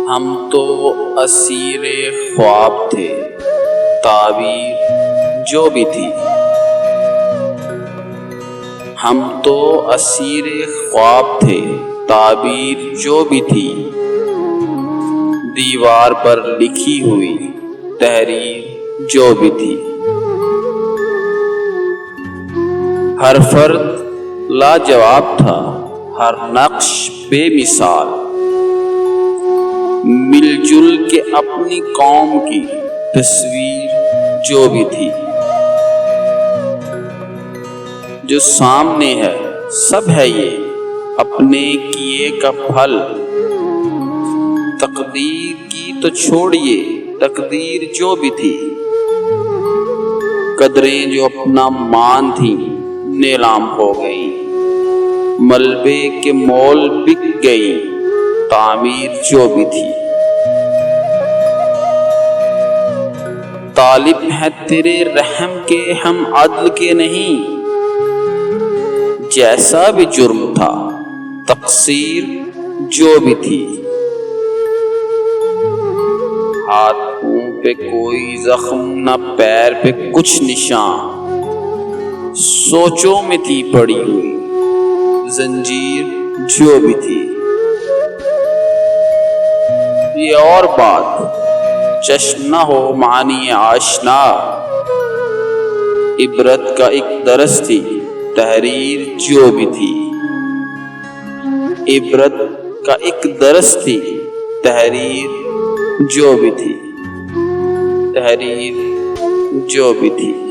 ہم تو اسیر خواب تھے، تعبیر جو بھی تھی۔ ہم تو اسیر خواب تھے، تعبیر جو بھی تھی، دیوار پر لکھی ہوئی تحریر جو بھی تھی۔ ہر فرد لاجواب تھا، ہر نقش بے مثال، مل جل کے اپنی قوم کی تصویر جو بھی تھی۔ جو سامنے ہے سب ہے یہ اپنے کیے کا پھل، تقدیر کی تو چھوڑیے تقدیر جو بھی تھی۔ قدریں جو اپنا مان تھیں نیلام ہو گئیں، ملبے کے مول بک گئی تعمیر جو بھی تھی۔ طالب ہیں تیرے رحم کے ہم عدل کے نہیں، جیسا بھی جرم تھا تقصیر جو بھی تھی۔ ہاتھ پاؤں پہ کوئی زخم نہ پیر پہ کچھ نشان، سوچوں میں تھی پڑی ہوئی زنجیر جو بھی تھی۔ یہ اور بات چشم نہ ہو معنی آشنا، عبرت کا ایک درس تھی تحریر جو بھی تھی۔ عبرت کا ایک درس تھی تحریر جو بھی تھی، تحریر جو بھی تھی۔